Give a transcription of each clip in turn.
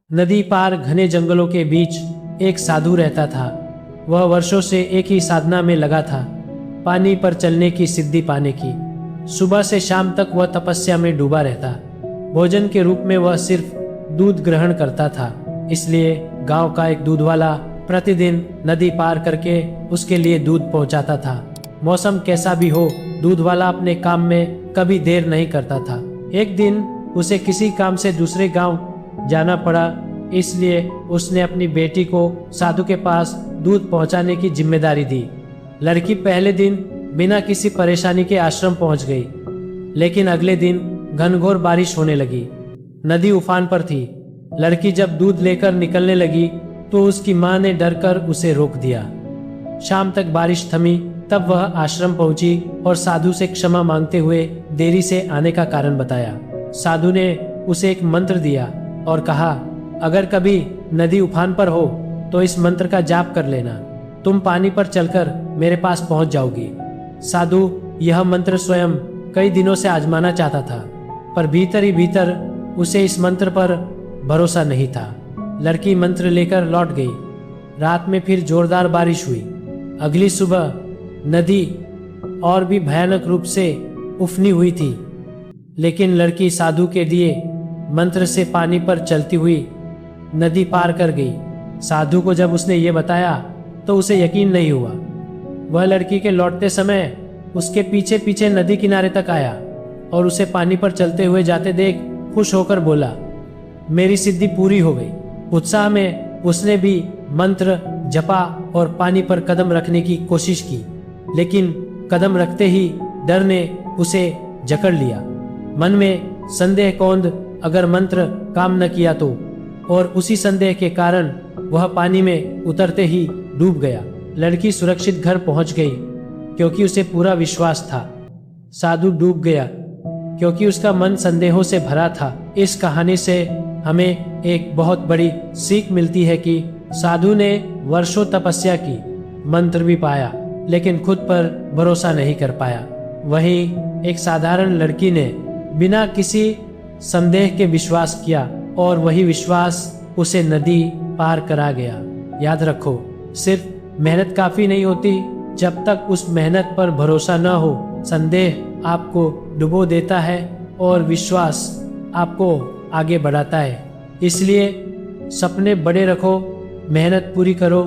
नदी पार घने जंगलों के बीच एक साधु रहता था। वह वर्षों से एक ही साधना में लगा था, पानी पर चलने की सिद्धि पाने की। सुबह से शाम तक वह तपस्या में डूबा रहता। भोजन के रूप में वह सिर्फ दूध ग्रहण करता था, इसलिए गांव का एक दूध वाला प्रतिदिन नदी पार करके उसके लिए दूध पहुंचाता था। मौसम कैसा भी हो, दूध वाला अपने काम में कभी देर नहीं करता था। एक दिन उसे किसी काम से दूसरे गांव जाना पड़ा, इसलिए उसने अपनी बेटी को साधु के पास दूध पहुंचाने की जिम्मेदारी दी। लड़की पहले दिन बिना किसी परेशानी के आश्रम पहुंच गई, लेकिन अगले दिन घनघोर बारिश होने लगी। नदी उफान पर थी। लड़की जब दूध लेकर निकलने लगी तो उसकी मां ने डरकर उसे रोक दिया। शाम तक बारिश थमी, तब वह आश्रम पहुंची और साधु से क्षमा मांगते हुए देरी से आने का कारण बताया। साधु ने उसे एक मंत्र दिया और कहा, अगर कभी नदी उफान पर हो तो इस मंत्र का जाप कर लेना, तुम पानी पर चलकर मेरे पास पहुंच जाओगी। साधु यह मंत्र स्वयं कई दिनों से आजमाना चाहता था, पर भीतर ही भीतर उसे इस मंत्र पर भरोसा नहीं था। लड़की मंत्र लेकर लौट गई। रात में फिर जोरदार बारिश हुई। अगली सुबह नदी और भी भयानक रूप से उफनी हुई थी, लेकिन लड़की साधु के दिए मंत्र से पानी पर चलती हुई नदी पार कर गई। साधु को जब उसने ये बताया तो उसे यकीन नहीं हुआ। वह लड़की के लौटते समय उसके पीछे पीछे नदी किनारे तक आया और उसे पानी पर चलते हुए जाते देख खुश होकर बोला, मेरी सिद्धि पूरी हो गई। उत्साह में उसने भी मंत्र जपा और पानी पर कदम रखने की कोशिश की, लेकिन कदम रखते ही डर ने उसे जकड़ लिया। मन में संदेह कौंध अगर मंत्र काम न किया तो, और उसी संदेह के कारण वह पानी में उतरते ही डूब गया। लड़की सुरक्षित घर पहुंच गई क्योंकि उसे पूरा विश्वास था। साधु डूब गया क्योंकि उसका मन संदेहों से भरा था। इस कहानी से हमें एक बहुत बड़ी सीख मिलती है कि साधु ने वर्षों तपस्या की, मंत्र भी पाया, लेकिन खुद पर भरोसा नहीं कर पाया। वहीं एक साधारण लड़की ने बिना किसी संदेह के विश्वास किया और वही विश्वास उसे नदी पार करा गया। याद रखो, सिर्फ मेहनत काफी नहीं होती जब तक उस मेहनत पर भरोसा न हो। संदेह आपको डुबो देता है और विश्वास आपको आगे बढ़ाता है। इसलिए सपने बड़े रखो, मेहनत पूरी करो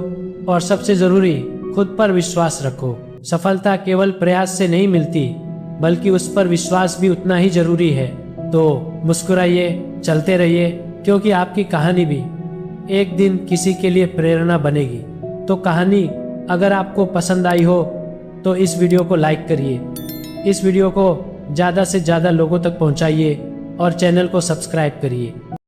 और सबसे जरूरी खुद पर विश्वास रखो। सफलता केवल प्रयास से नहीं मिलती, बल्कि उस पर विश्वास भी उतना ही जरूरी है। तो मुस्कुराइए, चलते रहिए, क्योंकि आपकी कहानी भी एक दिन किसी के लिए प्रेरणा बनेगी। तो कहानी अगर आपको पसंद आई हो तो इस वीडियो को लाइक करिए, इस वीडियो को ज़्यादा से ज़्यादा लोगों तक पहुंचाइए और चैनल को सब्सक्राइब करिए।